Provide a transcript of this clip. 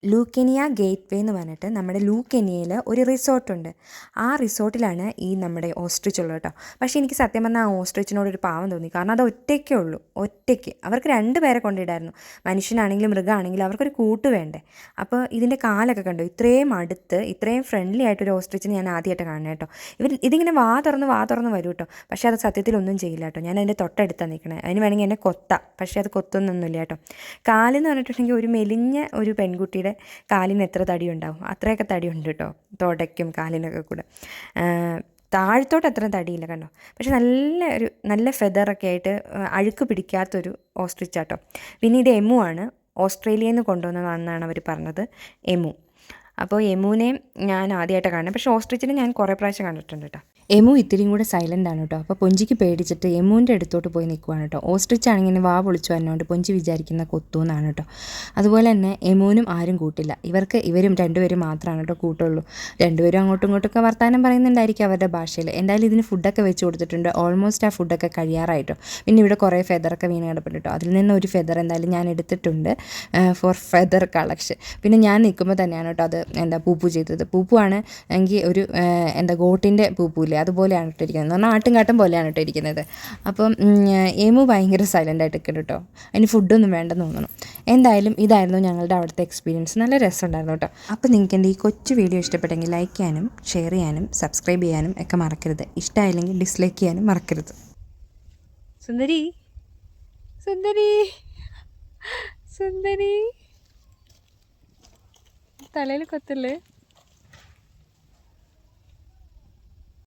ലൂക്കെനിയ gate വേ എന്ന് പറഞ്ഞിട്ട് നമ്മുടെ ലൂക്കെനിയയിൽ ഒരു റിസോർട്ടുണ്ട്. ആ റിസോർട്ടിലാണ് ഈ നമ്മുടെ ഓസ്ട്രിച്ച് ഉള്ളത് കേട്ടോ. പക്ഷേ എനിക്ക് സത്യം പറഞ്ഞാൽ ആ ഓസ്ട്രിച്ചിനോട് ഒരു പാവം തോന്നി. കാരണം അത് ഒറ്റയ്ക്കേ ഉള്ളൂ, ഒറ്റയ്ക്ക്. അവർക്ക് 2 പേരെ കൊണ്ടിടായിരുന്നു. മനുഷ്യനാണെങ്കിലും മൃഗമാണെങ്കിലും അവർക്കൊരു കൂട്ട് വേണ്ടേ. അപ്പോൾ ഇതിൻ്റെ കാലൊക്കെ കണ്ടു, ഇത്രയും അടുത്ത് ഇത്രയും ഫ്രണ്ട്ലി ആയിട്ടൊരു ഓസ്ട്രിച്ചിനെ ഞാൻ ആദ്യമായിട്ട് കാണുന്നത് കേട്ടോ. ഇതിങ്ങനെ വാ തുറന്ന് വരും കേട്ടോ. പക്ഷേ അത് സത്യത്തിലൊന്നും ചെയ്യില്ല കേട്ടോ. ഞാൻ അതിൻ്റെ തൊട്ടടുത്താണ് നിൽക്കണേ. അതിന് വേണമെങ്കിൽ എന്നെ കൊത്താം, പക്ഷേ അത് കൊത്തൊന്നൊന്നുമില്ല കേട്ടോ. കാലെന്ന് പറഞ്ഞിട്ടുണ്ടെങ്കിൽ ഒരു മെലിഞ്ഞ ഒരു പെൺകുട്ടിയുടെ കാലിന് എത്ര തടി ഉണ്ടാവും, അത്രയൊക്കെ തടിയുണ്ട് കേട്ടോ, തുടയ്ക്കും കാലിനൊക്കെ കൂടെ. താഴത്തോട്ട് അത്ര തടിയില്ല കണ്ടോ. പക്ഷെ നല്ല ഫെദറൊക്കെ ആയിട്ട് അഴുക്ക് പിടിക്കാത്തൊരു ഓസ്ട്രിച്ചാട്ടോ. പിന്നെ ഇത് എമു ആണ്, ഓസ്ട്രേലിയയിൽ നിന്ന് കൊണ്ടുവന്നതാണെന്നാണ് അവർ പറഞ്ഞത്, എമു. അപ്പോൾ എമുവിനെയും ഞാൻ ആദ്യമായിട്ട് കാണുന്നത്. പക്ഷേ ഓസ്ട്രിച്ചിനെ ഞാൻ കുറേ പ്രാവശ്യം കണ്ടിട്ടുണ്ട് കേട്ടോ. എമു ഇത്തിരിയും കൂടെ സൈലൻ്റ് ആണ് കേട്ടോ. അപ്പോൾ പൊഞ്ചിക്ക് പേടിച്ചിട്ട് എമുവിൻ്റെ അടുത്തോട്ട് പോയി നിൽക്കുവാണ് കേട്ടോ. ഓസ്ട്രിച്ച് ആണെങ്കിൽ ഇങ്ങനെ വാ പൊളിച്ചു വന്നതുകൊണ്ട് പൊഞ്ചി വിചാരിക്കുന്ന കൊത്തുമെന്നാണ് കേട്ടോ. അതുപോലെ തന്നെ എമുവിനും ആരും കൂട്ടില്ല. ഇവരും 2 പേരും മാത്രമാണ് കേട്ടോ കൂട്ടുള്ളൂ. 2 പേരും അങ്ങോട്ടും ഇങ്ങോട്ടൊക്കെ വർത്താനം പറയുന്നുണ്ടായിരിക്കും അവരുടെ ഭാഷയിൽ. എന്തായാലും ഇതിന് ഫുഡൊക്കെ വെച്ച് കൊടുത്തിട്ടുണ്ട്. ഓൾമോസ്റ്റ് ആ ഫുഡൊക്കെ കഴിയാറായിട്ടോ. പിന്നെ ഇവിടെ കുറേ ഫെദറൊക്കെ വീണ് കിടപ്പുണ്ട് കേട്ടോ. അതിൽ നിന്ന് ഒരു ഫെദർ എന്തായാലും ഞാൻ എടുത്തിട്ടുണ്ട് ഫോർ ഫെദർ കളക്ഷൻ. പിന്നെ ഞാൻ നിൽക്കുമ്പോൾ തന്നെയാണ് കേട്ടോ അത് പൂപ്പു ചെയ്തത്. പൂപ്പുവാണ് എങ്കിൽ ഒരു ഗോട്ടിൻ്റെ പൂപ്പൂല്ലേ, അതുപോലെയാണ് ഇട്ടിരിക്കുന്നത്. എന്ന് പറഞ്ഞാൽ ആട്ടുംകാട്ടം പോലെയാണ് ഇട്ടിരിക്കുന്നത്. അപ്പം എമു ഭയങ്കര സൈലൻ്റ് ആയിട്ട് നിൽക്കണം കേട്ടോ. അതിന് ഫുഡൊന്നും വേണ്ടെന്ന് തോന്നണം. എന്തായാലും ഇതായിരുന്നു ഞങ്ങളുടെ അവിടുത്തെ എക്സ്പീരിയൻസ്. നല്ല രസമുണ്ടായിരുന്നു കേട്ടോ. അപ്പോൾ നിങ്ങൾക്ക് എൻ്റെ ഈ കൊച്ചു വീഡിയോ ഇഷ്ടപ്പെട്ടെങ്കിൽ ലൈക്ക് ചെയ്യാനും ഷെയർ ചെയ്യാനും സബ്സ്ക്രൈബ് ചെയ്യാനും ഒക്കെ മറക്കരുത്. ഇഷ്ടമായില്ലെങ്കിൽ ഡിസ്ലൈക്ക് ചെയ്യാനും മറക്കരുത്. സുന്ദരി സുന്ദരി സുന്ദരി തലയിൽ കൊത്തല്ലേ.